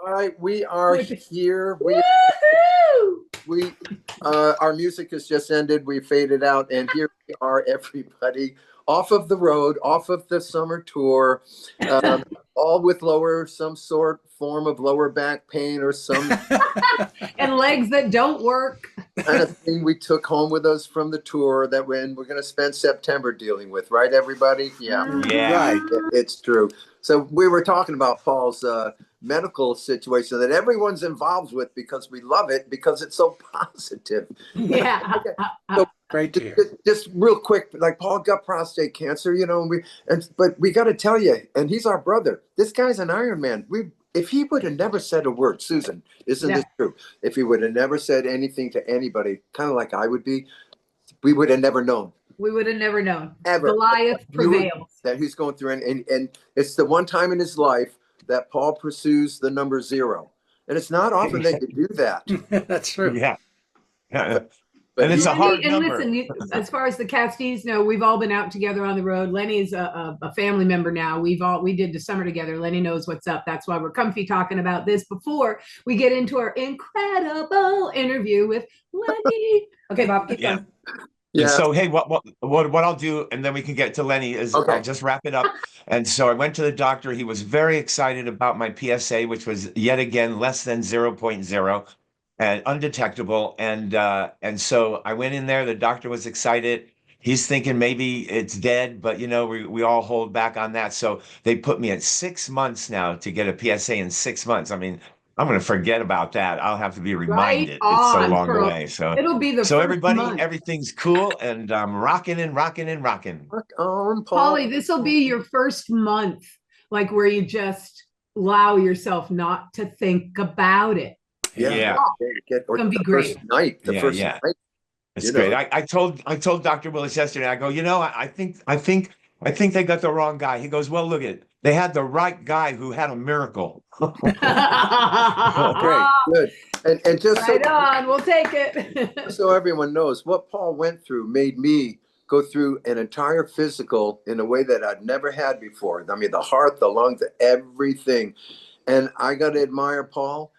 All right, we are here. We our music has just ended. We faded out, and here we are, everybody, off of the road, off of the summer tour, all with some form of lower back pain or some and legs that don't work. kind of thing we took home with us from the tour that we're going to spend September dealing with, right, everybody? Yeah, Right. It's true. So we were talking about Paul's medical situation that everyone's involved with because we love it because it's so positive. Yeah. So Great to hear. just real quick, like Paul got prostate cancer, but we got to tell you, and he's our brother. This guy's an Iron Man. If he would have never said a word, Susan, isn't this true? If he would have never said anything to anybody, kind of like I would be, we would have never known. We would have never known. Ever. Goliath prevails. That he's going through, and it's the one time in his life that Paul pursues the number 0. And it's not often that you do that. That's true. Yeah. But and it's a hard number. Listen, as far as the casties know, we've all been out together on the road. Lenny's a family member now. We did the summer together. Lenny knows what's up. That's why we're comfy talking about this before we get into our incredible interview with Lenny. Okay, Bob, keep going. Yeah. So hey, what I'll do, and then we can get to Lenny, is I'll just wrap it up. And so I went to the doctor. He was very excited about my PSA, which was yet again less than 0.0 and undetectable. And so I went in there. The doctor was excited. He's thinking maybe it's dead, but we all hold back on that. So they put me at 6 months now to get a PSA in 6 months. I mean, I'm going to forget about that. I'll have to be reminded. It's so long away. So it'll be the so first everybody, month. Everything's cool, and rocking and rocking and rocking. Rock on, Paul. Paulie, this will be your first month, like where you just allow yourself not to think about it. Yeah. It's gonna be great. The first night. It's great. I told Dr. Willis yesterday. I go, I think they got the wrong guy. He goes, well, look at it. They had the right guy who had a miracle. Great, good. And just we'll take it. So everyone knows what Paul went through made me go through an entire physical in a way that I'd never had before. I mean, the heart, the lungs, everything. And I got to admire Paul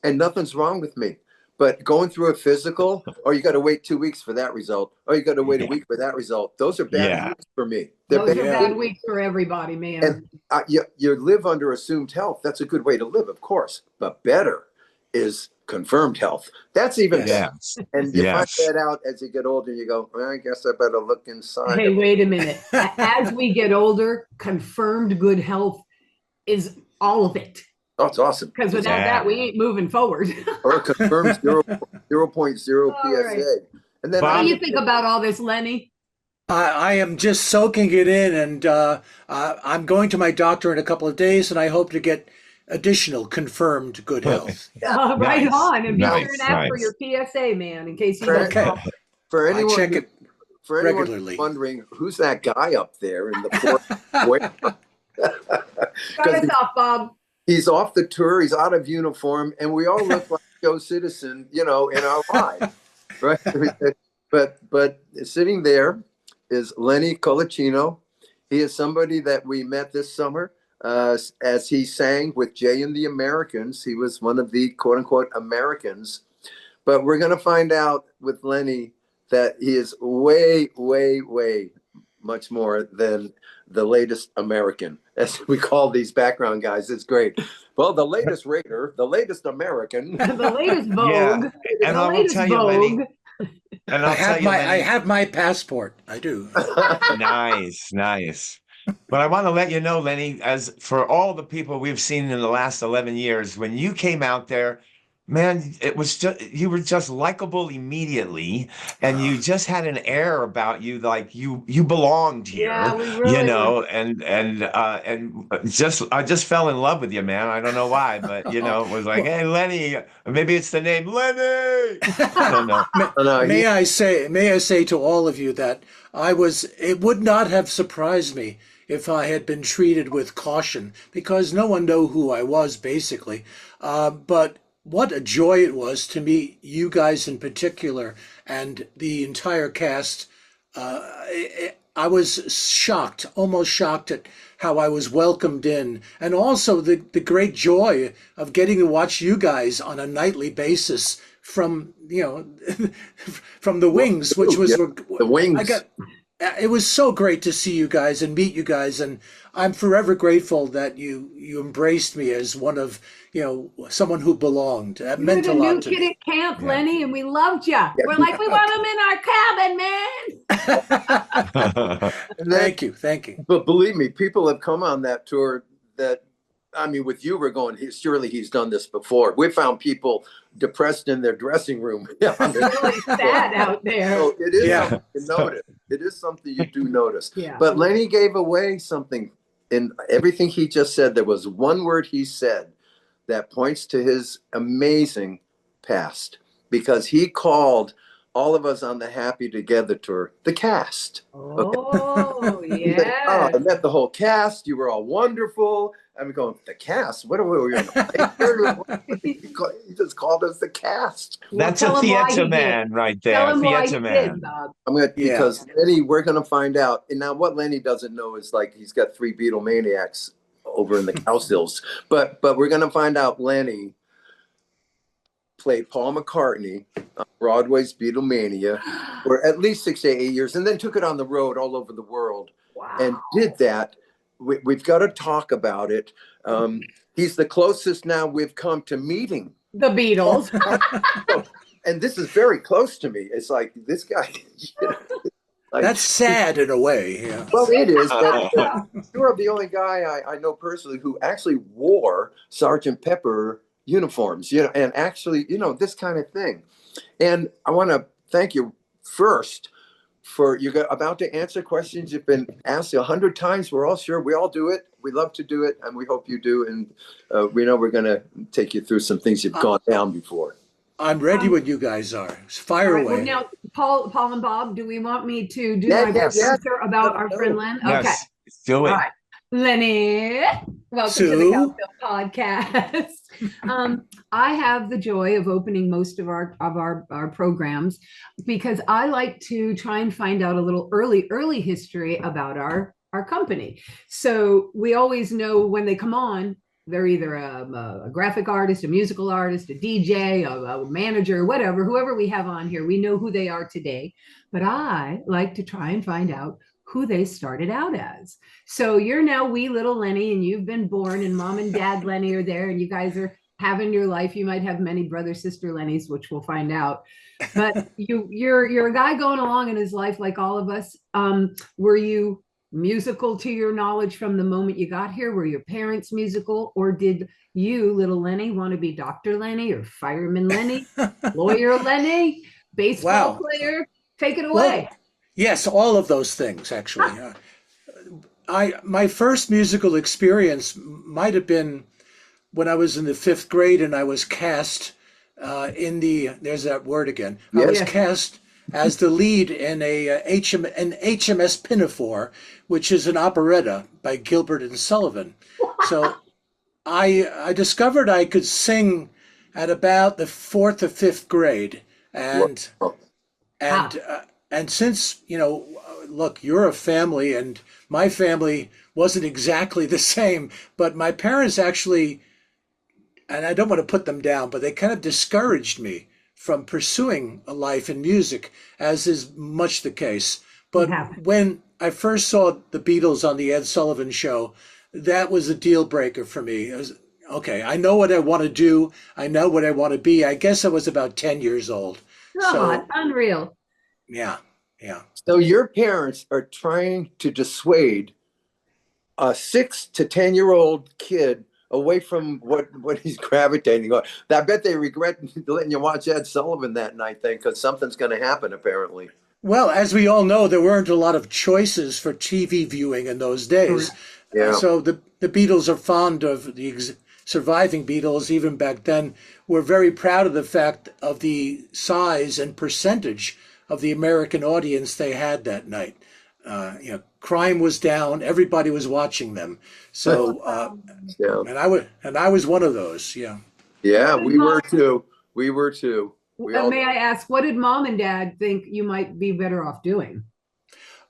and nothing's wrong with me. But going through a physical, or you got to wait 2 weeks for that result, or you got to wait a week for that result. Those are bad weeks for me. Those are bad weeks for everybody, man. And you live under assumed health. That's a good way to live, of course. But better is confirmed health. That's even better. And you find that out as you get older. You go, well, I guess I better look inside. Hey, wait a minute. As we get older, confirmed good health is all of it. Oh, it's awesome. Because without that, we ain't moving forward. Or confirmed 0.0 PSA. Right. And then what do you think about all this, Lenny? I am just soaking it in, and I'm going to my doctor in a couple of days, and I hope to get additional confirmed good health. Right on. And be sure and ask for your PSA, man, in case you For anyone, I check it regularly. Wondering who's that guy up there in the fourth. Start us off, Bob. He's off the tour. He's out of uniform, and we all look like Joe Citizen, in our lives, right? But sitting there is Lenie Colacino. He is somebody that we met this summer as he sang with Jay and the Americans. He was one of the quote unquote Americans. But we're going to find out with Lenny that he is way, way, way much more than the latest American, as we call these background guys. It's great. Well, the latest Raider, the latest American, the latest Vogue, and I will tell you, Lenny. And I have my passport. I do. Nice. But I want to let you know, Lenny, as for all the people we've seen in the last 11 years, when you came out there, man, it was just, you were just likable immediely, and you just had an air about you, like you belonged here, and I just fell in love with you, man. I don't know why, but it was like, hey, Lenny, maybe it's the name Lenny. I don't know. May I say to all of you that it would not have surprised me if I had been treated with caution, because no one knew who I was, basically. But what a joy it was to meet you guys in particular and the entire cast. I was shocked, almost shocked at how I was welcomed in, and also the great joy of getting to watch you guys on a nightly basis from, from the wings, which was, Yeah, the I wings. got, it was so great to see you guys and meet you guys, and I'm forever grateful that you embraced me as one of, someone who belonged. That You were meant the a new lot to kid me. at camp, Yeah. Lenny, and we loved you. We're like, we want him in our cabin, man. And then, Thank you, thank you. but believe me, people have come on that tour that, I mean, with you, we're going, surely he's done this before. We found people depressed in their dressing room. Really sad out there. So it is Yeah. something you notice. It is something you do notice. Yeah. But Lenny gave away something in everything he just said. There was one word he said that points to his amazing past, because he called all of us on the Happy Together tour the cast. Oh, He said, yeah. I met the whole cast. You were all wonderful. I'm going, the cast? What are we on the He just called us the cast. That's a theater man right there. Tell him why Theater he man. did, Bob. I'm gonna Yeah. because Lenny, we're gonna find out. And now what Lenny doesn't know is, like, he's got 3 Beatlemaniacs over in the Cowsills. But we're gonna find out Lenny played Paul McCartney on Broadway's Beatlemania for at least 6 to 8 years, and then took it on the road all over the world. Wow. And did that. We've got to talk about it. He's the closest now we've come to meeting The Beatles. and this is very close to me. It's like, this guy. Like, That's sad in a way. Yeah. well, it is, but you're the only guy I know personally who actually wore Sergeant Pepper uniforms, and actually, this kind of thing. And I want to thank you first for you're about to answer questions you've been asked 100 times. We're all sure we all do it. We love to do it, and we hope you do. And we know we're going to take you through some things you've gone down before. I'm ready when you guys are. Fire Right, away. well, now, Paul and Bob, do we want me to do Yeah, my best answer about our friend Len? Okay. Yes, do it. All right. Lenny, welcome to the Sue. Cowsills podcast. I have the joy of opening most of our programs because I like to try and find out a little early history about our company. So we always know when they come on, they're either a graphic artist, a musical artist, a DJ, a manager, whatever, whoever we have on here, we know who they are today. But I like to try and find out who they started out as. So you're now wee little Lenny, and you've been born, and mom and dad Lenny are there, and you guys are having your life. You might have many brother, sister Lennys, which we'll find out. But you're a guy going along in his life like all of us. Were you musical to your knowledge from the moment you got here? Were your parents musical, or did you, little Lenny, want to be Dr. Lenny or fireman Lenny, lawyer Lenny, baseball player? Take it away. Well, yes, all of those things, actually. My first musical experience might have been when I was in the 5th grade and I was cast there's that word again. I was cast as the lead in an HMS Pinafore, which is an operetta by Gilbert and Sullivan. So I discovered I could sing at about the 4th or 5th grade. And since, look, you're a family, and my family wasn't exactly the same, but my parents actually, and I don't want to put them down, but they kind of discouraged me from pursuing a life in music, as is much the case. But when I first saw the Beatles on the Ed Sullivan Show, that was a deal breaker for me. It was, okay, I know what I want to do. I know what I want to be. I guess I was about 10 years old. God, unreal. Yeah. So your parents are trying to dissuade a 6 to 10-year-old kid away from what he's gravitating on. I bet they regret letting you watch Ed Sullivan that night, then, because something's going to happen, apparently. Well, as we all know, there weren't a lot of choices for TV viewing in those days. Yeah. So the Beatles are fond of the surviving Beatles, even back then. We're very proud of the fact of the size and percentage of the American audience they had that night. Crime was down. Everybody was watching them. So, and I was one of those. Yeah. Yeah, we were too. We were too. May I ask, what did mom and dad think you might be better off doing?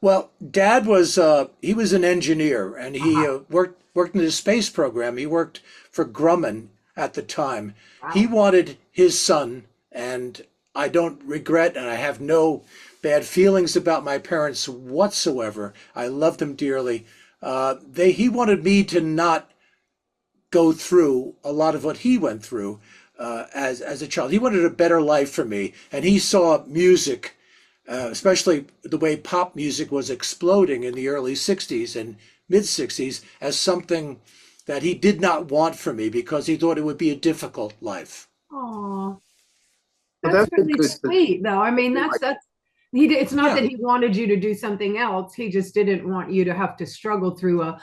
Well, Dad was he was an engineer, and he Uh-huh. worked in the space program. He worked for Grumman at the time. He Wow. wanted his son, and I don't regret, and I have no bad feelings about my parents whatsoever. I loved them dearly. He wanted me to not go through a lot of what he went through as a child. He wanted a better life for me, and he saw music, especially the way pop music was exploding in the early '60s and mid '60s, as something that he did not want for me because he thought it would be a difficult life. Oh, But that's that's a really good thing. sweet, though. I mean, that's it's not that Yeah, he wanted you to do something else. He just didn't want you to have to struggle through a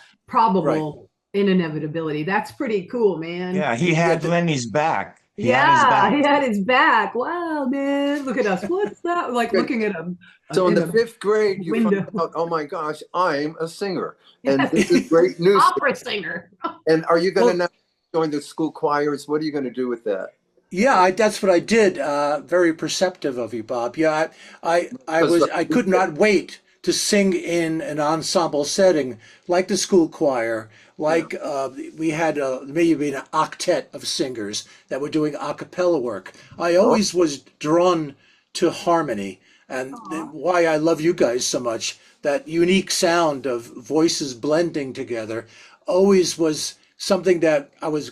right. probable inevitability. That's pretty cool, man. Yeah, he Yeah, had Lenny's back. He had his Yeah, back. he had his back. Wow, man. Look at us. What's that? Like Good. looking at him So in in the a fifth grade, you find window. out, oh my gosh, I'm a singer. And this is Yes. great news. Opera singer. And are you going to well, now join the school choirs? What are you going to do with that? yeah, that's what I did. Very perceptive of you, Bob. Yeah, Because I could not wait to sing in an ensemble setting like the school choir, yeah. like we had maybe an octet of singers that were doing a cappella work. I Oh, always was drawn to harmony, and Aw. why I love you guys so much. That unique sound of voices blending together always was something that I was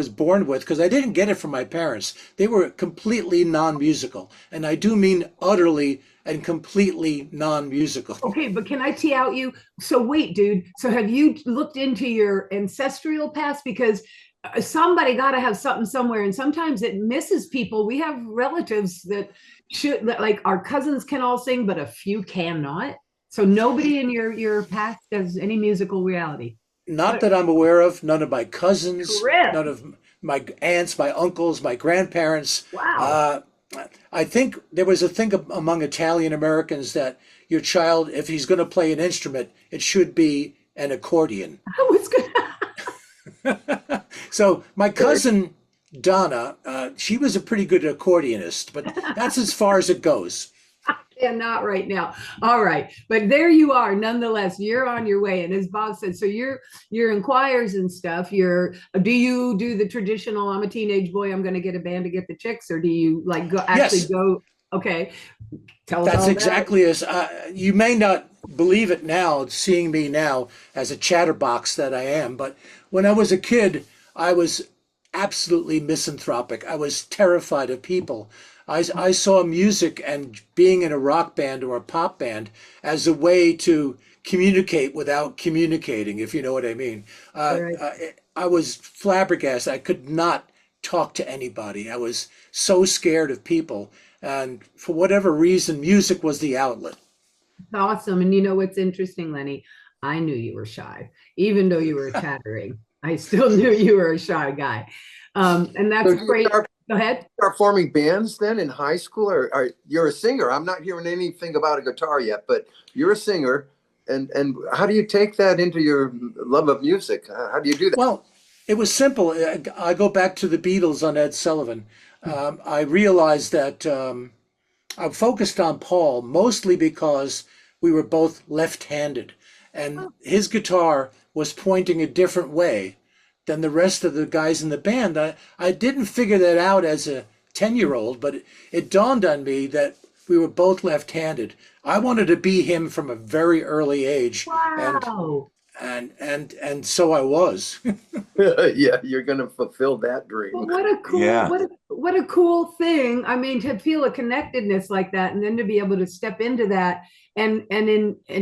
born with because I didn't get it from my parents. They were completely non-musical, and I do mean utterly and completely non-musical. Okay, but can I tee out you? So wait, dude. So have you looked into your ancestral past? Because somebody got to have something somewhere, and sometimes it misses people. We have relatives that should, that, like our cousins can all sing, but a few cannot. So nobody in your past has any musical reality. Not What that I'm aware of. None of my a cousins, trip. none of my aunts, my uncles, my grandparents. Wow. Uh, I think there was a thing among Italian Americans that your child, if he's going to play an instrument, it should be an accordion. I was gonna So my cousin Donna, she was a pretty good accordionist, but that's as far as it goes. yeah, not right now. All right. But there you are. Nonetheless, you're on your way. And as Bob said, so you're in choirs and stuff. Do you do the traditional, I'm a teenage boy, I'm gonna get a band to get the chicks, or do you like go actually Yes, go, okay, tell us that's all about it. exactly as you may not believe it now, seeing me now as a chatterbox that I am, but when I was a kid, I was absolutely misanthropic. I was terrified of people. I saw music and being in a rock band or a pop band as a way to communicate without communicating, if you know what I mean. All right. I was flabbergasted. I could not talk to anybody. I was so scared of people. And for whatever reason, music was the outlet. Awesome. And you know what's interesting, Lenny? I knew you were shy, even though you were chattering. I still knew you were a shy guy. And so that's do you great. Go ahead. start forming bands then in high school, or you're a singer? I'm not hearing anything about a guitar yet, but you're a singer. And how do you take that into your love of music? How do you do that? Well, it was simple. I go back to the Beatles on Ed Sullivan. I realized that I focused on Paul mostly because we were both left-handed, and his guitar was pointing a different way than the rest of the guys in the band. I didn't figure that out as a 10-year-old, but it dawned on me that we were both left-handed. I wanted to be him from a very early age, and Wow. and so I was. Yeah, you're going to fulfill that Well, dream. Yeah. what a cool thing. I mean, to feel a connectedness like that, and then to be able to step into that, and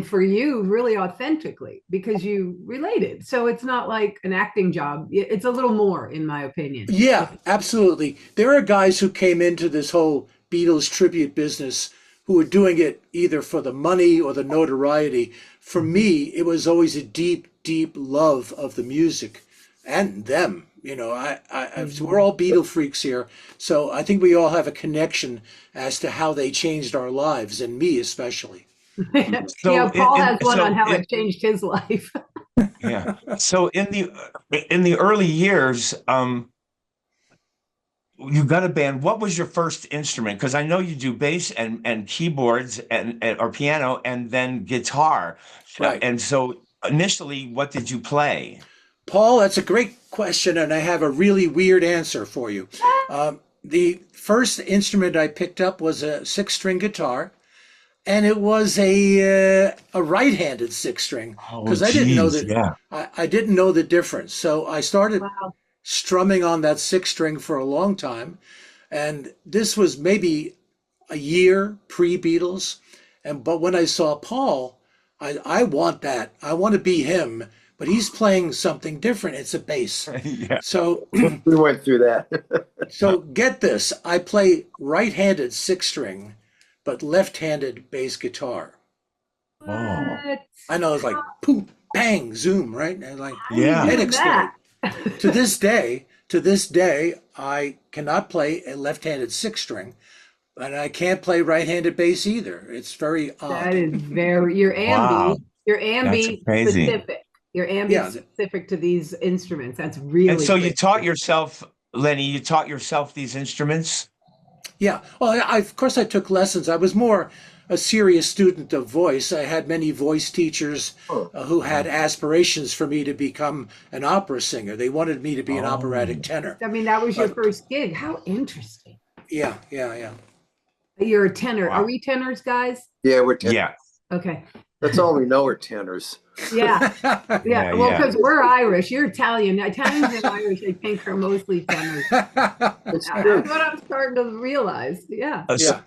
for you, really authentically, because you related. So it's not like an acting job. It's a little more, in my opinion. Yeah, absolutely. There are guys who came into this whole Beatles tribute business who were doing it either for the money or the notoriety. For me, it was always a deep, deep love of the music and them. You know, we're all Beatle freaks here, so I think we all have a connection as to how they changed our lives, and me especially. Yeah, So Paul has one on how in it changed his life. yeah. So in the early years, you got a band. What was your first instrument? Because I know you do bass and keyboards and or piano and then guitar. Right. And so initially, what did you play? Paul, that's a great question, and I have a really weird answer for you. The first instrument I picked up was a six-string guitar, and it was a right-handed six-string Oh, because I didn't know geez, that yeah. I didn't know the difference. So I started Wow. strumming on that six-string for a long time, and this was maybe a year pre-Beatles. And but when I saw Paul, I want that. I want to be him, but he's playing something different. It's a bass. Yeah. So We went through that. so get this. I play right-handed six string, but left-handed bass guitar. Oh, What? I know it's like poof, bang, zoom, right? And like How do you yeah. head do explode. that? To this day, I cannot play a left-handed six string, and I can't play right-handed bass either. It's very That odd. is very, Wow. you're That's ambi crazy. specific. You're ambi Yeah, specific to these instruments. That's And really so you great. taught yourself, Lenny, you taught yourself these instruments? yeah. Well, of course I took lessons. I was more a serious student of voice. I had many voice teachers Oh, who had aspirations for me to become an opera singer. They wanted me to be an Oh, operatic tenor. I mean, that was your But first gig. How interesting. yeah. You're a tenor. Are wow. we tenors, guys? yeah, we're Yeah, Okay. that's all we know are tenors. Yeah. yeah, Yeah. Well, yeah. because we're Irish. You're Italian. Italians and Irish, I think, are mostly tenors. It's That's true. what I'm starting to realize. Yeah. Yeah,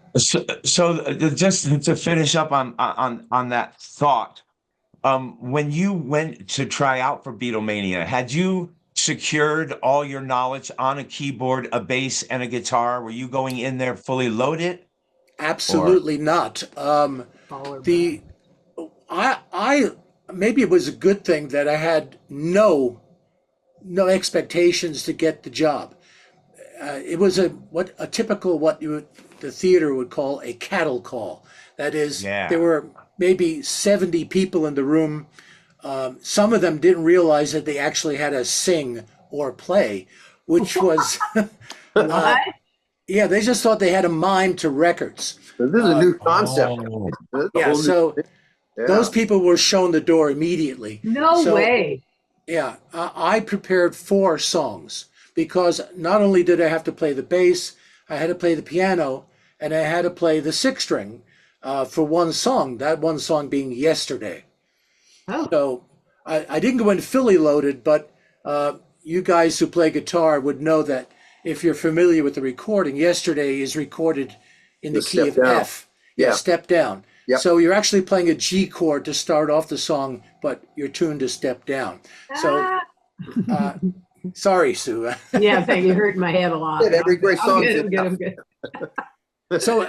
Just to finish up on that thought, when you went to try out for Beatlemania, had you secured all your knowledge on a keyboard, a bass, and a guitar? Were you going in there fully loaded, or? absolutely not. All or bad. The I maybe it was a good thing that I had no expectations to get the job. It was a typical the theater would call a cattle call. That is, there Yeah. were maybe 70 people in the room. Some of them didn't realize that they actually had to sing or play, which was, What? yeah, they just thought they had a mime to records. So this is a new concept. Oh, This is a Yeah, whole new so thing. those Yeah. people were shown the door immediately. No So way. yeah, I prepared 4 songs because not only did I have to play the bass, I had to play the piano, and I had to play the six string for one song. That one song being "Yesterday." Oh, So I didn't go in fully loaded, but you guys who play guitar would know that if you're familiar with the recording, "Yesterday" is recorded in the The key step of down. F. Yeah, Yeah. step down. Yep. So you're actually playing a G chord to start off the song, but you're tuned to step down. So ah. uh, sorry, Sue. Yeah, thank you. Hurt my head a lot. Yeah, every great I'm song's good. in I'm good. I'm good. So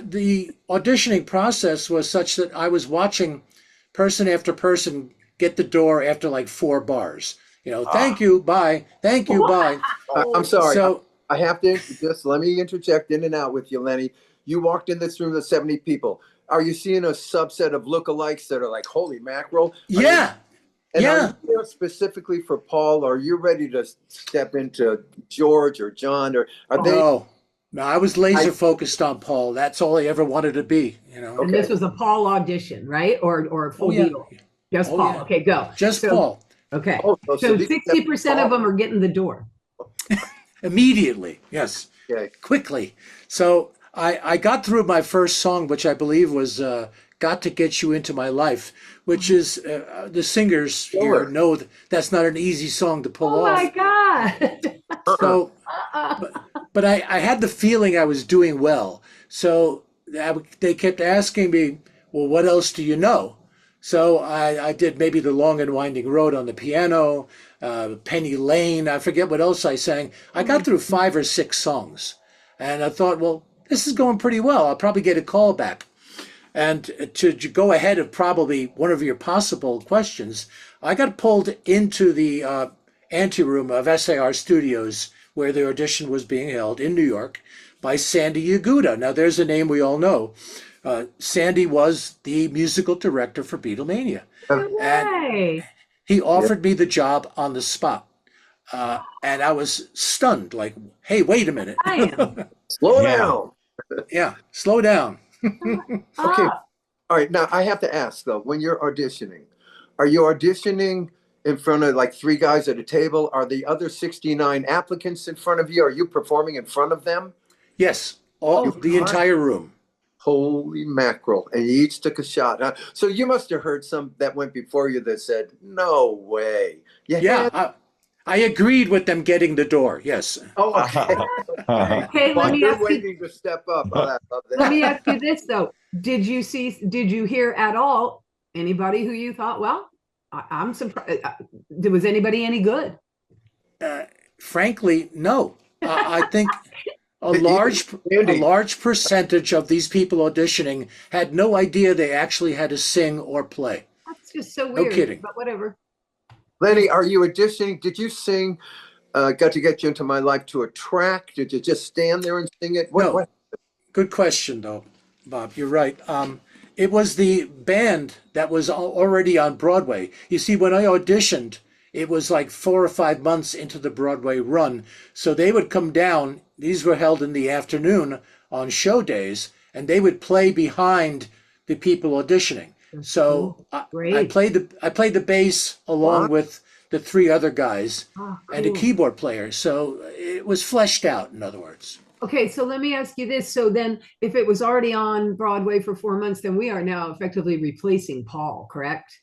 the auditioning process was such that I was watching person after person get the door after like 4 bars. Thank you, bye. Thank you, bye. I'm sorry. So I have to just let me interject in and out with you, Lenny. You walked in this room with 70 people. Are you seeing a subset of lookalikes that are like, holy mackerel? Are yeah, And yeah. are you here specifically for Paul? Or are you ready to step into George or John? Or are they? No, I was laser focused on Paul. That's all I ever wanted to be. Okay. And this was a Paul audition, right? Or a full yeah. Beatle? Just Oh, Paul. yeah. Okay, go. Just So- Paul. Okay. Oh, So these 60% of them are getting the door. Immediately, yes. Okay. Quickly. So I got through my first song, which I believe was "Got to Get You Into My Life," which is the singers Sure. here know that's not an easy song to pull Oh my off. God. So, Uh-uh. but I had the feeling I was doing well. So they kept asking me, "Well, what else do you know?" So I did maybe The Long and Winding Road on the piano, Penny Lane. I forget what else I sang. I got through 5 or 6 songs, and I thought, well, this is going pretty well. I'll probably get a call back. And to go ahead of probably one of your possible questions, I got pulled into the anteroom of SAR Studios where the audition was being held in New York by Sandy Yaguda. Now, there's a name we all know. Sandy was the musical director for Beatlemania. No way. He offered me the job on the spot. And I was stunned, like, hey, wait a minute. I am. Slow Yeah. down. Yeah, slow down. Okay. Ah, All right. Now I have to ask though, when you're auditioning, are you auditioning in front of like three guys at a table? Are the other 69 applicants in front of you? Are you performing in front of them? Yes, all oh, the God. entire room. Holy mackerel. And you each took a shot. Huh? So you must have heard some that went before you that said, no way. You Yeah, had, I agreed with them getting the door. Yes. oh, okay. Okay. Okay, let Well, me you're ask you. waiting to step up. Oh, I love Let me that. ask you this though. Did you hear at all anybody who you thought, well, I'm surprised. Was anybody any good? Uh, Frankly, no. I think Even a Andy, large percentage of these people auditioning had no idea they actually had to sing or play. That's just so No weird, kidding. but whatever. Lenny, are you auditioning? Did you sing Got to Get You Into My Life to a track? Did you just stand there and sing it? No. What? Good question, though, Bob. You're right. It was the band that was already on Broadway. You see, when I auditioned, it was like 4 or 5 months into the Broadway run. So they would come down. These were held in the afternoon on show days, and they would play behind the people auditioning. So Cool. I Great. played the bass along Wow. with the three other guys Oh, and a cool. keyboard player. So it was fleshed out, in other words. Okay, so let me ask you this. So then, if it was already on Broadway for 4 months, then we are now effectively replacing Paul, correct?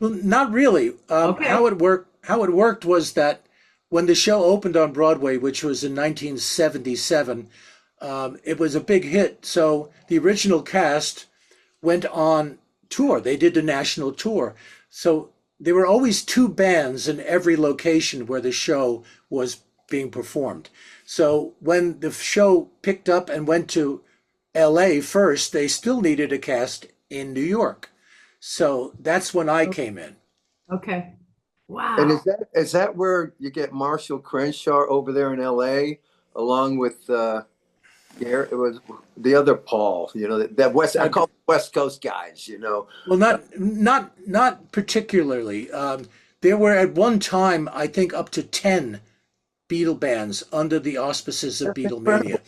Well, not really. Okay. How it worked was that when the show opened on Broadway, which was in 1977, it was a big hit. So the original cast went on tour. They did the national tour. So there were always two bands in every location where the show was being performed. So when the show picked up and went to LA first, they still needed a cast in New York. So that's when I came in. Okay. And Wow. is that where you get Marshall Crenshaw over there in L.A. along with Garrett? It was the other Paul. You know that West. I Uh, call them West Coast guys. You know. well, not particularly. There were at one time, I think, up to 10 Beatle bands under the auspices of That's Beatlemania. incredible.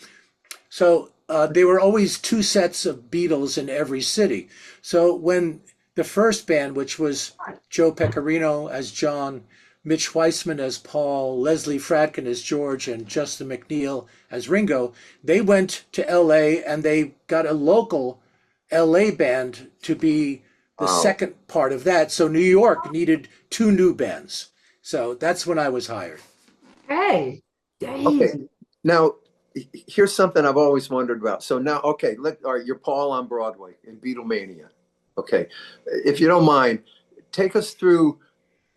So there were always two sets of Beatles in every city. So when the first band, which was Joe Pecorino as John, Mitch Weissman as Paul, Leslie Fradkin as George, and Justin McNeil as Ringo, they went to LA and they got a local LA band to be the Wow. second part of that. So New York needed two new bands. So that's when I was hired. Hey, Okay. dang. Now, here's something I've always wondered about. So now, okay, all right, you're Paul on Broadway in Beatlemania. Okay, if you don't mind, take us through.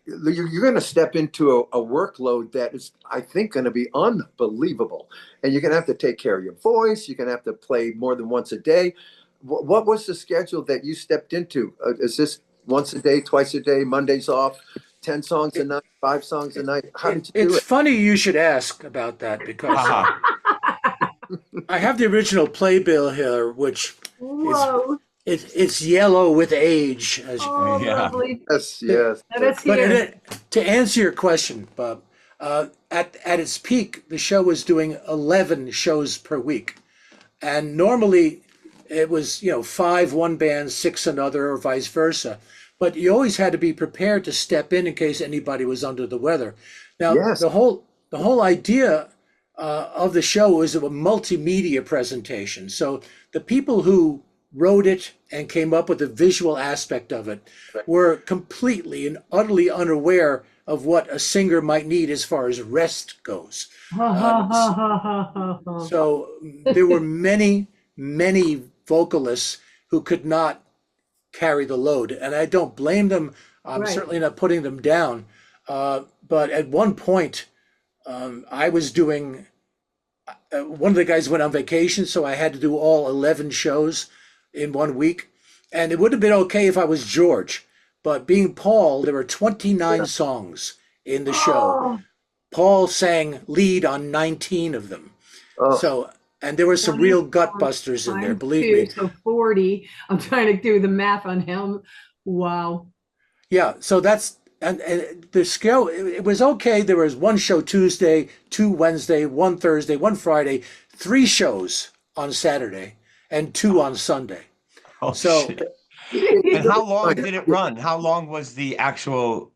You're going to step into a workload that is, I think, going to be unbelievable, and you're going to have to take care of your voice. You're going to have to play more than once a day. What was the schedule that you stepped into? Is this once a day, twice a day, Mondays off, 10 songs a night, 5 songs a night? How did you do It's it? funny you should ask about that because I have the original playbill here, which is Whoa. it's yellow with age. Oh, Yeah. lovely. Yes, yes. Let us But hear. to answer your question, Bob, at its peak, the show was doing 11 shows per week, and normally it was five one band, six another, or vice versa. But you always had to be prepared to step in case anybody was under the weather. Now Yes. the whole idea of the show was a multimedia presentation. So the people who wrote it and came up with the visual aspect of it were completely and utterly unaware of what a singer might need as far as rest goes. Ha, ha, ha, ha, ha, ha. So there were many vocalists who could not carry the load, and I don't blame them. I'm Right. certainly not putting them down. But at one point, I was doing. One of the guys went on vacation, so I had to do all 11 shows in 1 week, and it would have been okay if I was George. But being Paul, there were 29 songs in the show. Oh, Paul sang lead on 19 of them. Oh, So, and there were some real gut busters in there, times believe two, me. so 40. I'm trying to do the math on him. Wow. Yeah, so and the scale, it was okay. There was one show Tuesday, two Wednesday, one Thursday, one Friday, three shows on Saturday, and two on Sunday. Oh, So shit. And how long did it run? How long was the actual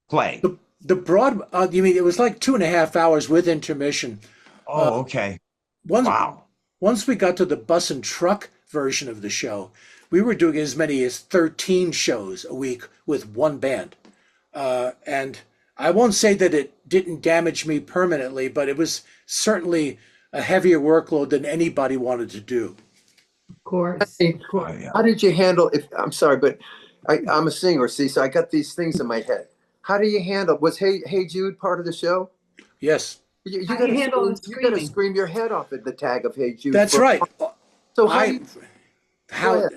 play? the broad, you mean it was like 2.5 hours with intermission. Oh, okay. Once Wow. once we got to the bus and truck version of the show, we were doing as many as 13 shows a week with one band. And I won't say that it didn't damage me permanently, but it was certainly a heavier workload than anybody wanted to do. Of course. Hey, Of course. Oh, yeah. How did you handle if I'm sorry, but I'm a singer, see, so I got these things in my head. How do you handle was Hey Jude part of the show? Yes, You How do you handle the you gotta screaming? scream your head off at the tag of Hey Jude. that's for- right. So how do I you, how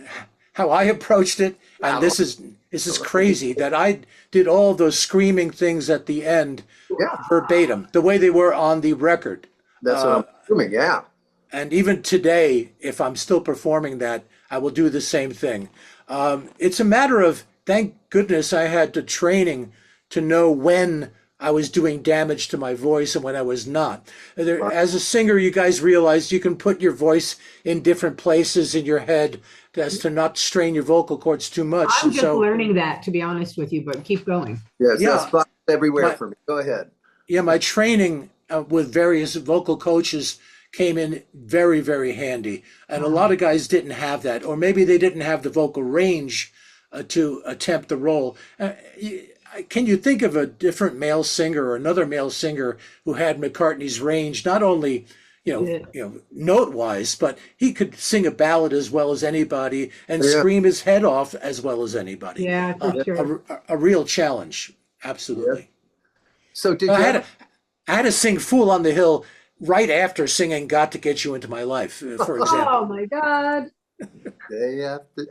how I approached it, and Wow. this is crazy that I did all those screaming things at the end yeah, verbatim, the way they were on the record. that's what I'm assuming, yeah. And even today, if I'm still performing that, I will do the same thing. It's a matter of, thank goodness I had the training to know when I was doing damage to my voice and when I was not. As a singer, you guys realize you can put your voice in different places in your head as to not strain your vocal cords too much. I'm And just so, learning that, to be honest with you, but keep going. Yes, Yeah. that's spots everywhere My- for me. Go ahead. yeah, my training with various vocal coaches came in very, very handy. And a lot of guys didn't have that, or maybe they didn't have the vocal range to attempt the role. Can you think of a different male singer or another male singer who had McCartney's range, not only note wise, but he could sing a ballad as well as anybody and Yeah. scream his head off as well as anybody. Yeah, for sure. A real challenge, absolutely. So did you I ever, had to sing "Fool on the Hill" right after singing "Got to Get You Into My Life," for example. Oh my God.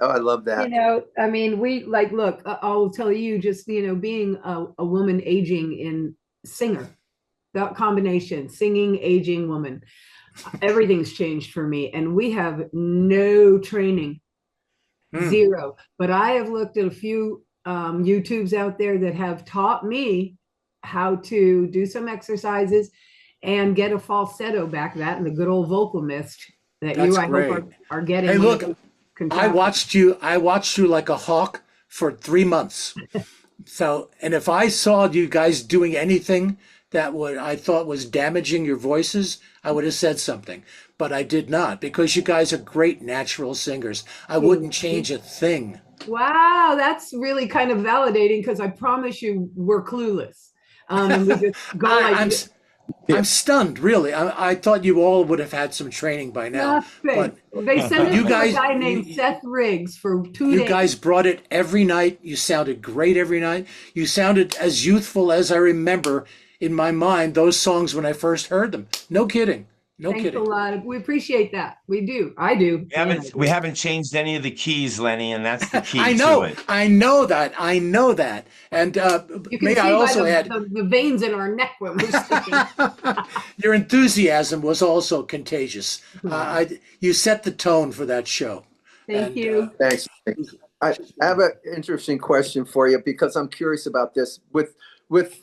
I love that. I mean, look, I'll tell you, just, being a woman aging in singer, that combination, singing, aging woman, everything's changed for me. And we have no training, zero. But I have looked at a few YouTubes out there that have taught me how to do some exercises and get a falsetto back, that and the good old vocal mist that That's I great. hope are getting. Hey, look, I watched you like a hawk for 3 months. So, and if I saw you guys doing anything that I thought was damaging your voices, I would have said something. But I did not, because you guys are great natural singers. I wouldn't change a thing. Wow, that's really kind of validating, because I promise you we're clueless. And we just go I'm stunned, really. I thought you all would have had some training by now. nothing. But They sent you it to guys- a guy named Seth Riggs for 2 you days. guys brought it every night. You sounded great every night. You sounded as youthful as I remember in my mind those songs when I first heard them. No kidding. No Thanks kidding. a lot. We appreciate that. We do. I do. We haven't changed any of the keys, Lenny, and that's the key I to it. know that. And You can may see I by also add, the veins in our neck when we're singing. your enthusiasm was also contagious. You set the tone for that show. Thank you. Thanks. I have an interesting question for you, because I'm curious about this with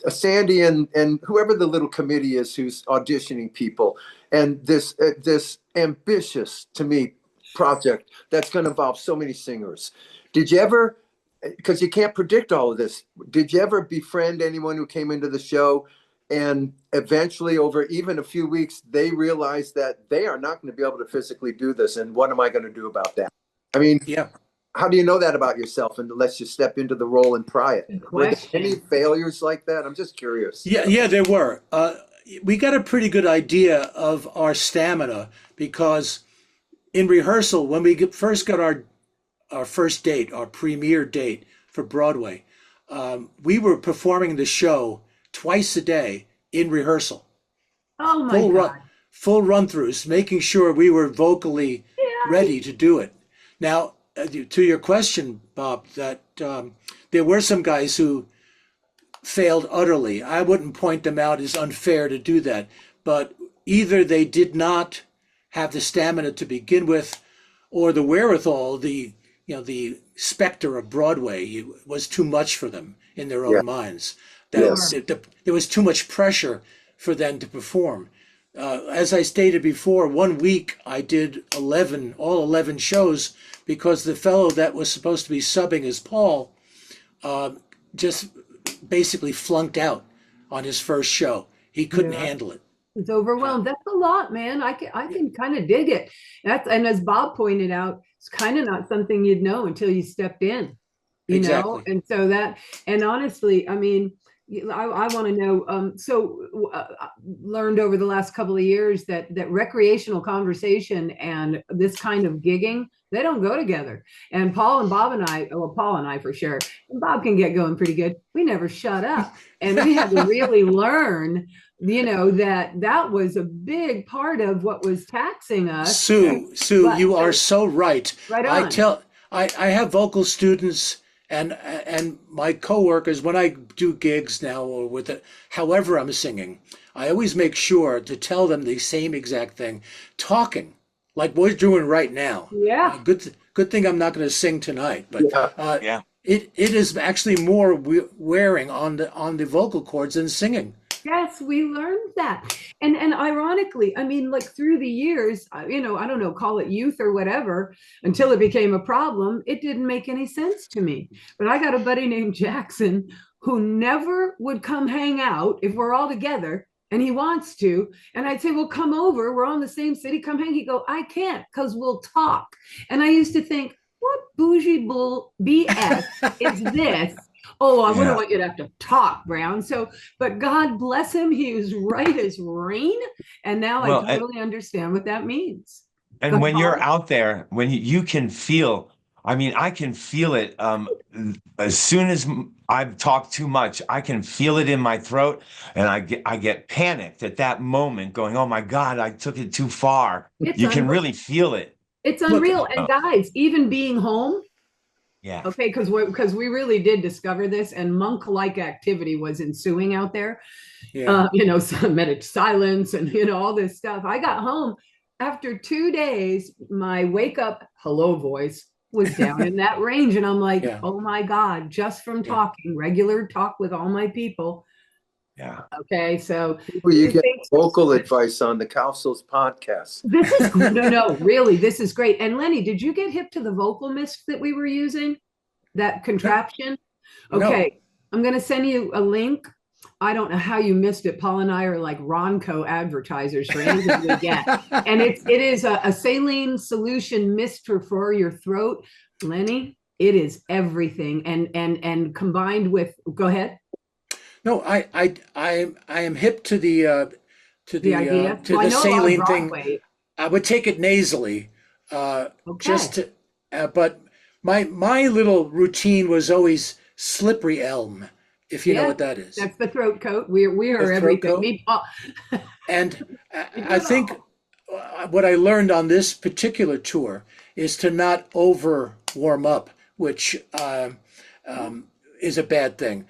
Sandy and whoever the little committee is who's auditioning people, and this ambitious, to me, project that's going to involve so many singers. Did you ever, because you can't predict all of this, did you ever befriend anyone who came into the show and eventually, over even a few weeks, they realized that they are not going to be able to physically do this, and what am I going to do about that? I mean, Yeah. how do you know that about yourself unless you step into the role and try it? Good Were there question. any failures like that? I'm just curious. Yeah, there were. We got a pretty good idea of our stamina, because in rehearsal, when we first got our first date, our premiere date for Broadway, we were performing the show twice a day in rehearsal. Oh my God. Full run-throughs, making sure we were vocally ready to do it. Now, to your question, Bob, that there were some guys who failed utterly. I wouldn't point them out as unfair to do that, but either they did not have the stamina to begin with, or the wherewithal, the specter of Broadway was too much for them. in their Yeah. own minds. That Yes. there was too much pressure for them to perform. As I stated before, one week I did all 11 shows because the fellow that was supposed to be subbing as Paul just basically flunked out on his first show. He couldn't Yeah. handle it. It's overwhelmed. That's a lot, man. I can kind of dig it. And as Bob pointed out, it's kind of not something you'd know until you stepped in, Exactly. And so and honestly, I mean, I want to know. Learned over the last couple of years that recreational conversation and this kind of gigging, they don't go together. And Paul and I, well, Paul and I for sure, and Bob can get going pretty good. We never shut up, and we had to really learn, that was a big part of what was taxing us. Sue, you are so right. Right on. I have vocal students and my coworkers, when I do gigs now or with it, however I'm singing, I always make sure to tell them the same exact thing. Talking, like we're doing right now. Yeah. Good thing I'm not going to sing tonight, but Yeah. it is actually more wearing on the vocal cords than singing. Yes, we learned that. And ironically, I mean, like through the years, I don't know, call it youth or whatever, until it became a problem, it didn't make any sense to me. But I got a buddy named Jackson who never would come hang out if we're all together, and he wants to. And I'd say, well, come over. We're all in the same city. Come hang. He'd go, I can't, because we'll talk. And I used to think, what bougie bull BS is this? Oh, I wouldn't want you to have to talk, Brown. So, but God bless him. He was right as rain. And now I totally understand what that means. And when you're out there, when you can feel, I mean, I can feel it. As soon as I've talked too much, I can feel it in my throat, and I get panicked at that moment, going, "Oh my God, I took it too far." You can really feel it. It's unreal. And guys, even being home. Yeah. Okay, because we really did discover this, and monk-like activity was ensuing out there. Yeah. Some silence and all this stuff. I got home after 2 days. My wake-up hello voice was down in that range, and I'm like, oh my God! Just from talking regular talk with all my people. Yeah. Okay, so you get vocal advice on the Cowsills podcast. This is no, really, this is great. And Lenny, did you get hip to the vocal mist that we were using? That contraption? Okay, no. I'm going to send you a link. I don't know how you missed it. Paul and I are like Ronco advertisers for anything we get. And it is a saline solution mist for your throat. Lenny, it is everything. And combined with, go ahead. No, I am hip to the idea. Saline thing. I would take it nasally, just to, but my little routine was always slippery elm, if you know what that is. That's the throat coat. We are everything. And I think what I learned on this particular tour is to not over warm up, which is a bad thing.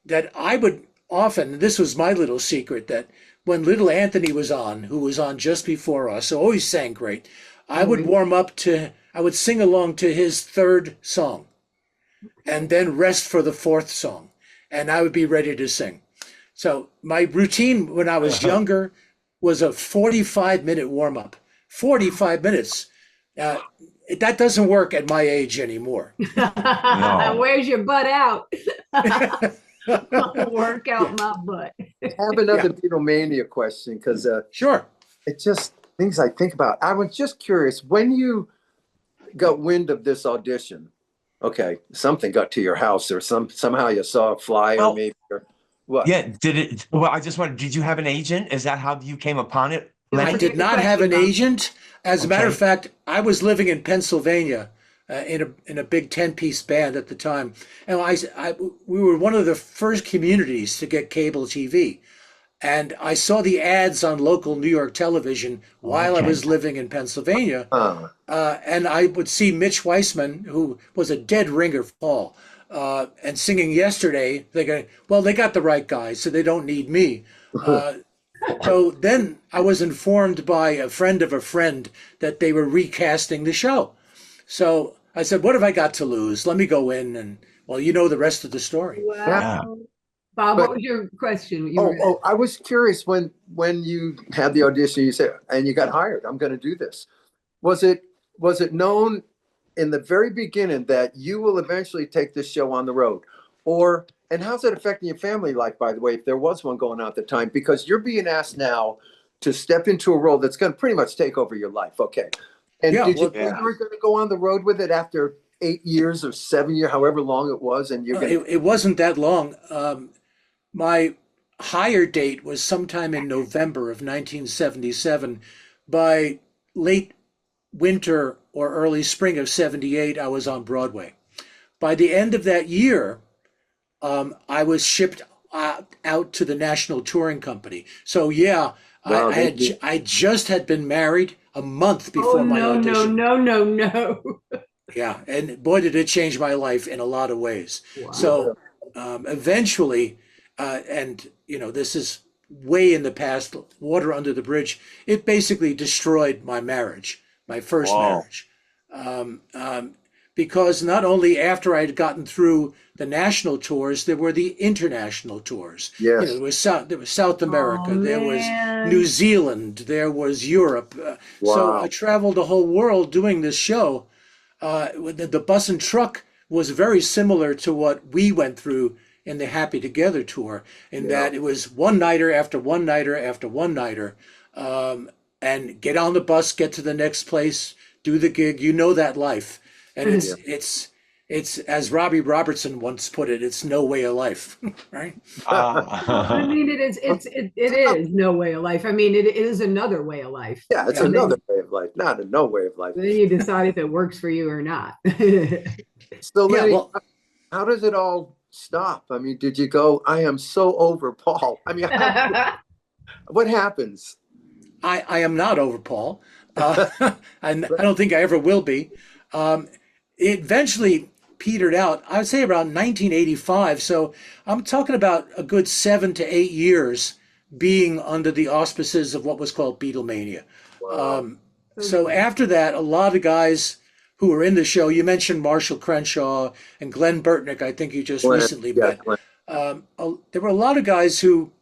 That I would often, this was my little secret, that when little Anthony was on, who was on just before us, so always sang great, I would warm up I would sing along to his third song and then rest for the fourth song, and I would be ready to sing. So my routine when I was younger was a 45-minute warm up. 45 minutes. That doesn't work at my age anymore. No. Where's your butt out? Work out my butt. I have another Beatlemania question, because sure, it's just things I think about. I was just curious, when you got wind of this audition, okay, something got to your house, or somehow you saw a flyer, maybe, or what? Yeah, did it? Well, I just wondered, did you have an agent? Is that how you came upon it? I did not have an agent. As a matter of fact, I was living in Pennsylvania in a big 10-piece band at the time, and we were one of the first communities to get cable TV, and I saw the ads on local New York television while I was living in Pennsylvania, and I would see Mitch Weissman, who was a dead ringer for Paul, and singing Yesterday. They go, well, they got the right guy, so they don't need me. So then I was informed by a friend of a friend that they were recasting the show. So I said, what have I got to lose? Let me go in and well, you know the rest of the story. Wow. Yeah. Bob, But- what was your question? I was curious when you had the audition, you said, and you got hired. I'm going to do this. Was it known in the very beginning that you will eventually take this show on the road, and how's it affecting your family life, by the way, if there was one going on at the time? Because you're being asked now to step into a role that's going to pretty much take over your life. Okay. And Yeah, did you well, think you were going to go on the road with it after 8 years or 7 years, however long it was? And you're going to. It wasn't that long. My hire date was sometime in November of 1977. By late winter or early spring of 78, I was on Broadway. By the end of that year, I was shipped out to the National Touring Company. So yeah, Wow, I just had been married a month before my audition. No. Yeah, and boy, did it change my life in a lot of ways. Wow. So eventually, and this is way in the past, water under the bridge. It basically destroyed my marriage, my first marriage, because not only after I had gotten through the national tours, there were the international tours. Yes. There was South America, there was man. New Zealand, there was Europe. So Wow. I traveled the whole world doing this show. The bus and truck was very similar to what we went through in the Happy Together tour, in that it was one-nighter after one-nighter after one-nighter, and get on the bus, get to the next place, do the gig. You know that life, and it's as Robbie Robertson once put it, it's no way of life, right? I mean, it is no way of life. I mean, it is another way of life. Yeah, it's another way of life, not a no way of life. Then you decide if it works for you or not. So, Lenny, well, how does it all stop? I mean, did you go, I am so over Paul? I mean, what happens? I am not over Paul. I don't think I ever will be. It eventually petered out, I would say around 1985. So I'm talking about a good 7 to 8 years being under the auspices of what was called Beatlemania. Wow. So after that, a lot of guys who were in the show, you mentioned Marshall Crenshaw and Glenn Burtnick, I think you just recently met. There were a lot of guys who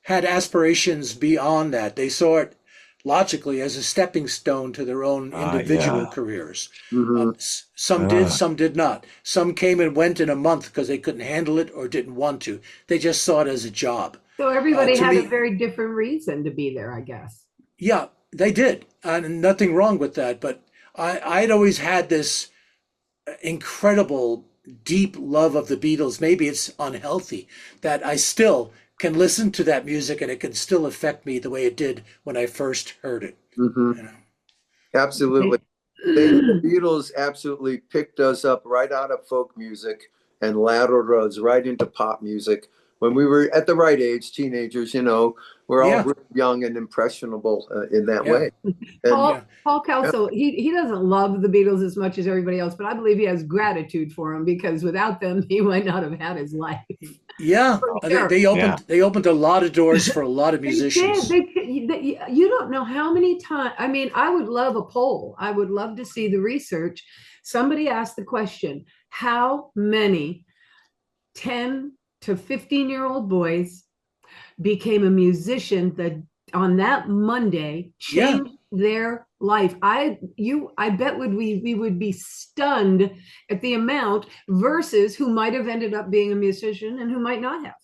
had aspirations beyond that. They saw it logically as a stepping stone to their own individual careers. Mm-hmm. Some did, some did not. Some came and went in a month because they couldn't handle it or didn't want to. They just saw it as a job. So everybody had a very different reason to be there, I guess. Yeah, they did. And nothing wrong with that. But I'd always had this incredible, deep love of the Beatles. Maybe it's unhealthy that I still can listen to that music and it can still affect me the way it did when I first heard it. Mm-hmm. Absolutely. The Beatles absolutely picked us up right out of folk music and lateraled us right into pop music. When we were at the right age, teenagers, we're all really young and impressionable in that way. And, Paul Cowsills, he doesn't love the Beatles as much as everybody else, but I believe he has gratitude for them, because without them, he might not have had his life. Yeah, sure. They opened a lot of doors for a lot of musicians. You don't know how many times. I mean, I would love a poll. I would love to see the research. Somebody asked the question, how many 10 to 15-year-old boys became a musician that on that Monday changed their life? I bet we would be stunned at the amount versus who might have ended up being a musician and who might not have.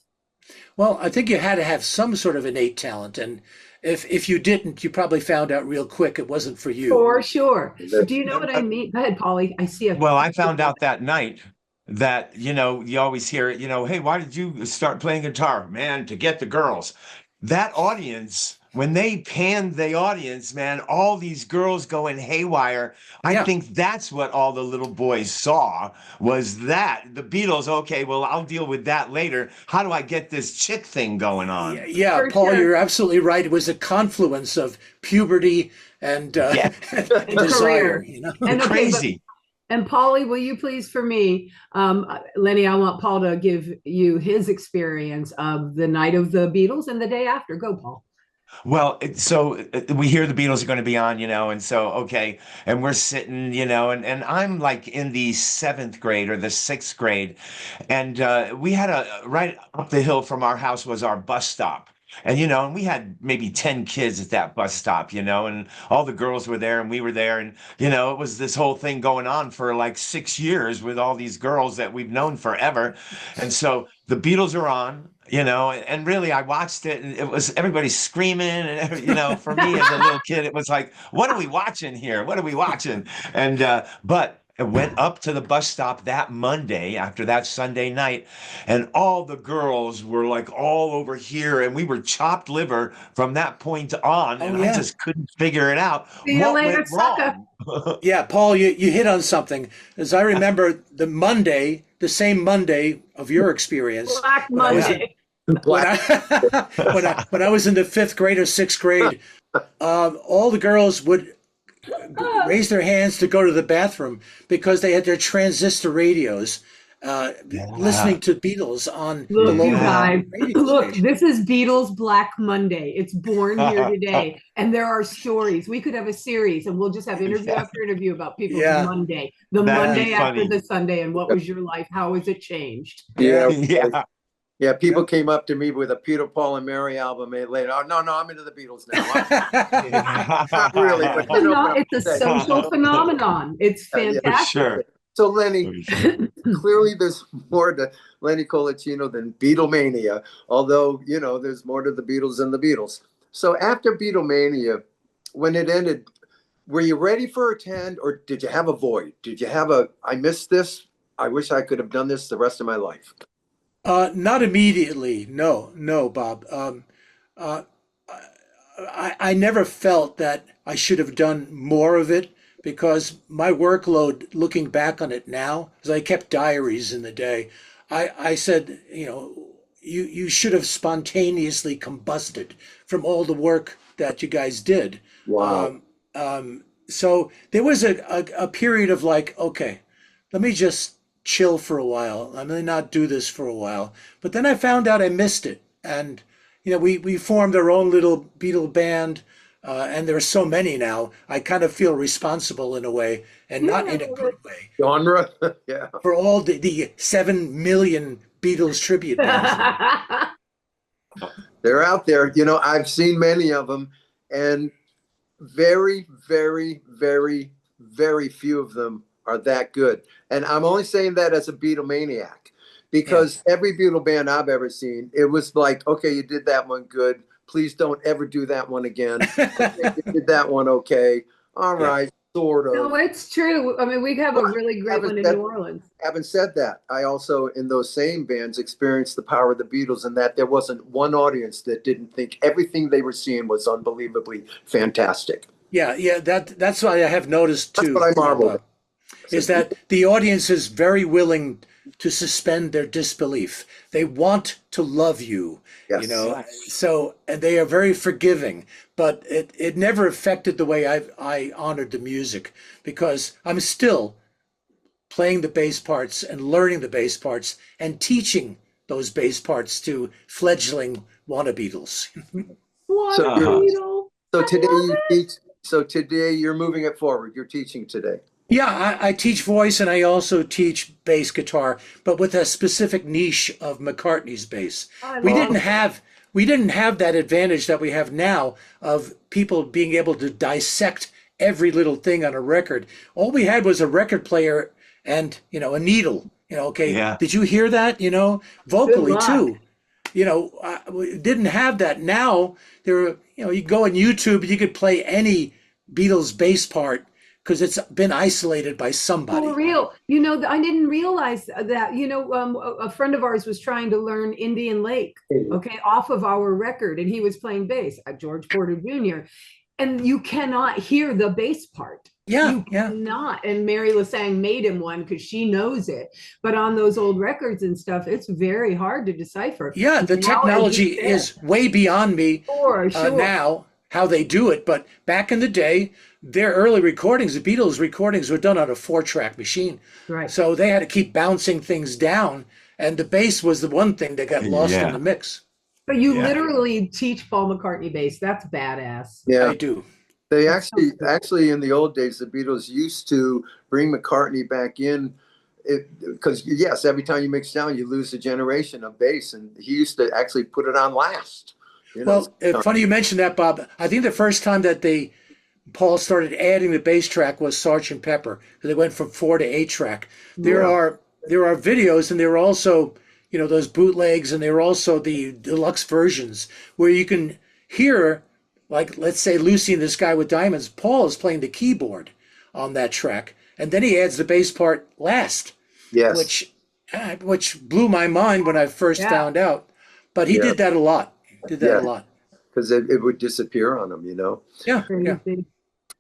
Well, I think you had to have some sort of innate talent, and if you didn't, you probably found out real quick it wasn't for you. For sure. Do you know what I mean? Go ahead, Paulie. I see Well, I found out that night that, you always hear it, hey, why did you start playing guitar? Man, to get the girls. That audience, when they panned the audience, man, all these girls going haywire. I think that's what all the little boys saw, was that the Beatles. Okay, well, I'll deal with that later. How do I get this chick thing going on? Yeah, Paul, you're absolutely right. It was a confluence of puberty and desire. And crazy. And Paulie, will you please, for me, Lenny, I want Paul to give you his experience of the night of the Beatles and the day after. Go, Paul. Well, we hear the Beatles are going to be on, and so okay, and we're sitting, and I'm like in the seventh grade or the sixth grade, and we had a right up the hill from our house was our bus stop. And we had maybe 10 kids at that bus stop, and all the girls were there and we were there. And, it was this whole thing going on for like 6 years with all these girls that we've known forever. And so the Beatles are on, and really I watched it and it was everybody screaming. And, for me as a little kid, it was like, what are we watching here? What are we watching? But I went up to the bus stop that Monday after that Sunday night, and all the girls were like all over here, and we were chopped liver from that point on, Oh and I yeah. just couldn't figure it out. See you What later, went sucker. wrong? Yeah, Paul, you hit on something. As I remember the same Monday of your experience, Black when I was in, Monday. when Black. I when I was in the fifth grade or sixth grade, all the girls would raise their hands to go to the bathroom because they had their transistor radios, Yeah. listening to Beatles on the Look, you local guys, radio look, station. this is Beatles Black Monday. It's born here today. And there are stories. We could have a series and we'll just have interview after interview about people's Yeah, Monday, the That'd be Monday after funny. the Sunday, and what was your life? How has it changed? yeah, Yeah, Yeah. yeah. People yeah. came up to me with a Peter, Paul, and Mary album later. Oh no, no, I'm into the Beatles now. Not really, but you know what I'm It's a saying. social phenomenon. It's Yeah. For fantastic. sure. So For Lenny, sure. clearly there's more to Lenny Colacino than Beatlemania, although there's more to the Beatles than the Beatles. So after Beatlemania, when it ended, were you ready for a 10 or did you have a void? Did you have I missed this? I wish I could have done this the rest of my life. Not immediately. No, no, Bob. Uh, I never felt that I should have done more of it because my workload, looking back on it now, as I kept diaries in the day, I said, you should have spontaneously combusted from all the work that you guys did. Wow. So there was a period of like, okay, let me just chill for a while. I'm going to not do this for a while. But then I found out I missed it. And, we formed our own little Beatle band. And there are so many now. I kind of feel responsible in a way, and not in a good way, Genre? Yeah. for all the 7 million Beatles tribute bands. They're out there. I've seen many of them, and very, very, very, very few of them are that good. And I'm only saying that as a Beatlemaniac because every Beatle band I've ever seen, it was like, okay, you did that one good. Please don't ever do that one again. Okay, you did that one okay. All right, sort of. No, it's true. I mean, we have a really great one in New Orleans. Having said that, I also, in those same bands, experienced the power of the Beatles in that there wasn't one audience that didn't think everything they were seeing was unbelievably fantastic. Yeah, that's what I have noticed too. That's what I marveled at. Is that the audience is very willing to suspend their disbelief. They want to love you, Yes. So, and they are very forgiving, but it never affected the way I honored the music because I'm still playing the bass parts and learning the bass parts and teaching those bass parts to fledgling wanna Beatles. What So a you're- Beatle. So I today love you it. teach. So today you're moving it forward. You're teaching today. Yeah, I teach voice and I also teach bass guitar, but with a specific niche of McCartney's bass. I We love didn't it. have we didn't have that advantage that we have now of people being able to dissect every little thing on a record. All we had was a record player and a needle. Okay, Yeah. did you hear that? Vocally luck. too. We didn't have that. Now you go on YouTube, you could play any Beatles bass part because it's been isolated by somebody. For real. I didn't realize that. A friend of ours was trying to learn Indian Lake, okay, off of our record, and he was playing bass at George Porter Jr. And you cannot hear the bass part. Yeah, You yeah. cannot. And Mary Lasang made him one because she knows it. But on those old records and stuff, it's very hard to decipher. Yeah, the Now, technology as you is way beyond me sure. now, how they do it. But back in the day, their early recordings, the Beatles recordings, were done on a 4-track machine. Right. So they had to keep bouncing things down. And the bass was the one thing that got lost in the mix. So you Yeah. literally teach Paul McCartnney bass. That's badass. Yeah. I do. They That's so cool. actually in the old days, the Beatles used to bring McCartney back in because yes, every time you mix down, you lose a generation of bass, and he used to actually put it on last. You know, Well, funny you mentioned that, Bob. I think the first time that Paul started adding the bass track was Sergeant Pepper. They went from 4 to 8 track. There Yeah. are videos, and there are also those bootlegs, and there are also the deluxe versions where you can hear, like, let's say Lucy and the Sky with Diamonds. Paul is playing the keyboard on that track, and then he adds the bass part last, Yes. which blew my mind when I first Yeah. found out. But he Yeah. did that a lot. Did that a lot. Because it would disappear on them, Yeah. Yeah. Crazy.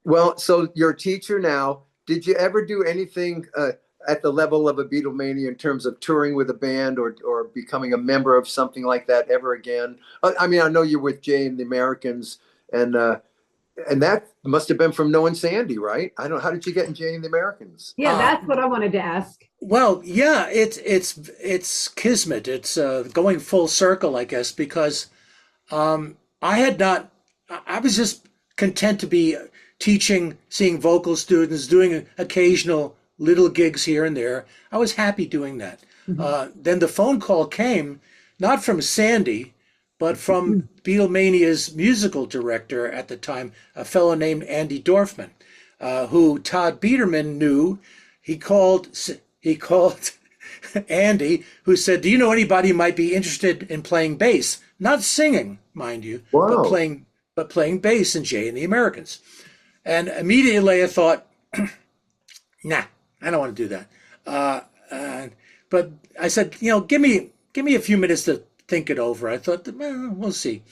Well, so you're a teacher now. Did you ever do anything at the level of a Beatlemania in terms of touring with a band or becoming a member of something like that ever again? I mean, I know you're with Jay and the Americans, and that must have been from knowing Sandy, right? I don't know. How did you get in Jay and the Americans? Yeah, that's what I wanted to ask. Well, yeah, it's kismet. It's going full circle, I guess, because I had not. I was just content to be teaching, seeing vocal students, doing occasional little gigs here and there. I was happy doing that. Then the phone call came, not from Sandy, but from Beatlemania's musical director at the time, a fellow named Andy Dorfman, who Todd Biederman knew. He called Andy, who said, "Do you know anybody who might be interested in playing bass? Not singing, mind you, Wow. but playing bass in Jay and the Americans." And immediately I thought, nah, I don't want to do that. But I said, give me a few minutes to think it over. I thought, we'll see.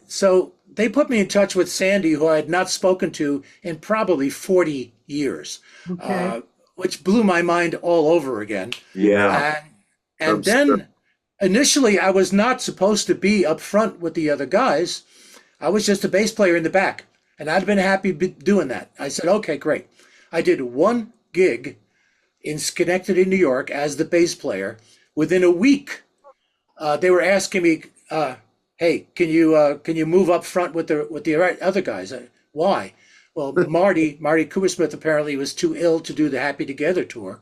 So they put me in touch with Sandy, who I had not spoken to in probably 40 years, Okay. which blew my mind all over again. Yeah. And then initially I was not supposed to be up front with the other guys. I was just a bass player in the back. And I'd been happy doing that. I said, okay, great. I did one gig in Schenectady, New York, as the bass player. Within a week, they were asking me, "Hey, can you move up front with the other guys?" Why? Well, Marty Cooper Smith apparently was too ill to do the Happy Together tour.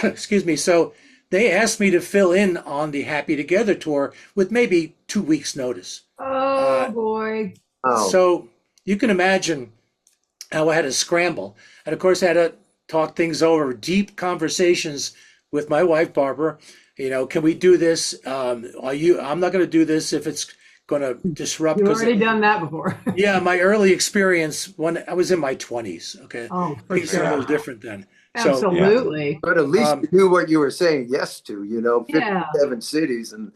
Excuse me. So they asked me to fill in on the Happy Together tour with maybe 2 weeks' notice. Oh boy. Oh. So you can imagine how I had to scramble. And of course, I had to talk things over, deep conversations with my wife, Barbara. Can we do this? I'm not going to do this if it's going to disrupt. You've already done that before. Yeah, my early experience when I was in my 20s. Okay. Oh, for Things are a sure. little different then. Absolutely. But at least you knew what you were saying yes to, Yeah. 57 cities. And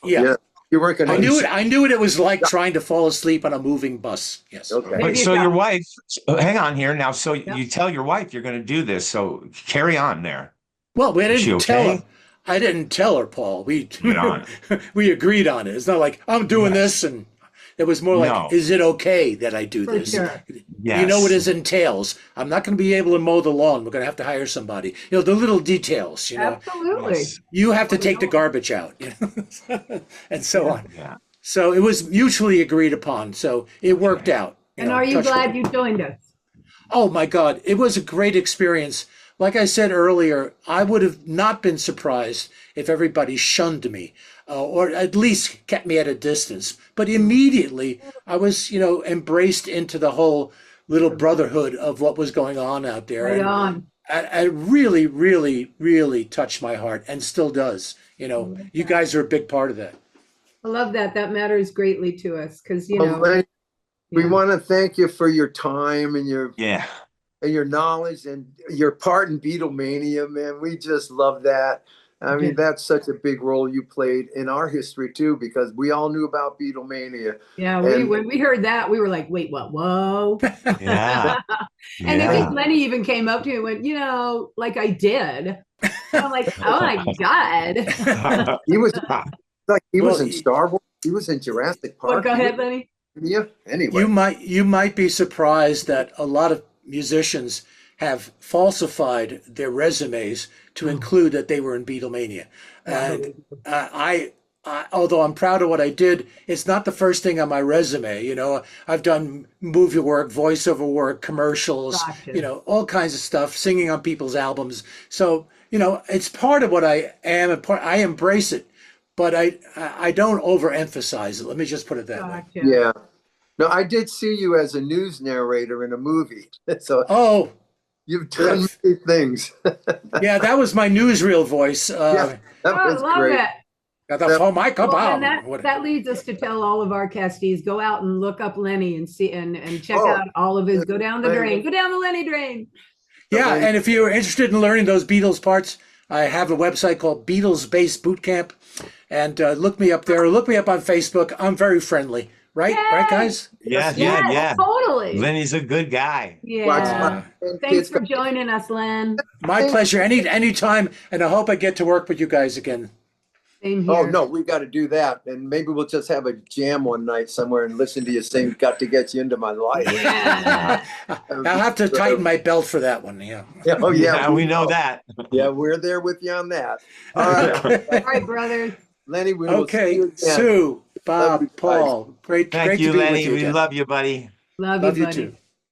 Yeah. you weren't going to. I knew what it was like trying to fall asleep on a moving bus. Yes. Okay. There But you so go. your wife, hang on here now. So Yeah. you tell your wife you're going to do this. So carry on there. Well, we Is she didn't tell okay? her. I didn't tell her, Paul. We Get on. we agreed on it. It's not like I'm doing this, and it was more like, No. is it okay that I do For this? sure. You know what it entails. I'm not going to be able to mow the lawn. We're going to have to hire somebody. The little details. Absolutely. Yes. You have to take the garbage out, and so on. Yeah. So it was mutually agreed upon. So it worked out. And are you touch glad wood. you joined us? Oh my God, it was a great experience. Like I said earlier, I would have not been surprised if everybody shunned me, or at least kept me at a distance. But immediately I was, embraced into the whole little brotherhood of what was going on out there. Right And on. I really, really, really touched my heart, and still does. You guys are a big part of that. I love that. That matters greatly to us because, Lenny, we yeah. want to thank you for your time and your Yeah. knowledge and your part in Beatlemania, man. We just love that. I mean, that's such a big role you played in our history too, because we all knew about Beatlemania. Yeah, And- when we heard that, we were like, wait, what? Whoa. Yeah. And I Yeah. think Lenny even came up to me and went, like I did. I'm like, oh my God. He was like he was Well, in Star Wars. He was in Jurassic Park. Well, go ahead, Lenny. Yeah. Anyway. You might be surprised that a lot of musicians have falsified their resumes to include that they were in Beatlemania. And although I'm proud of what I did, it's not the first thing on my resume. You know, I've done movie work, voiceover work, commercials, Gotcha. you know, all kinds of stuff, singing on people's albums. So, you know, it's part of what I am, and I embrace it, but I don't overemphasize it. Let me just put it that way. Gotcha. Yeah. No, I did see you as a news narrator in a movie. So Oh, you've done many things. yeah, that was my newsreel voice. Yeah, that Oh, I was love great. that. Got the phone mic Well, about. and that leads us to tell all of our castees, go out and look up Lenny and see and check Oh, out all of his, go down the Lenny. drain, go down the Lenny drain. Yeah, and if you're interested in learning those Beatles parts, I have a website called Beatles Bass Boot Camp, and look me up there. Look me up on Facebook. I'm very friendly, right? Yay! Right, guys? Yeah. Totally. Lenny's a good guy. Yeah. Thanks for joining us, Len. My pleasure. Anytime, and I hope I get to work with you guys again. Same here. Oh no, we got to do that, and maybe we'll just have a jam one night somewhere and listen to you sing "Got to Get You Into My Life." Yeah. I'll have to tighten my belt for that one. Yeah. Oh Yeah, we know that. Yeah, we're there with you on that. All right, All right, brothers. Lenny. We will see Okay, you again. Sue, Love Bob, you guys. Paul, great Thank to you, be Lenny. with you We again. love you, buddy. Love Love you, you buddy. too.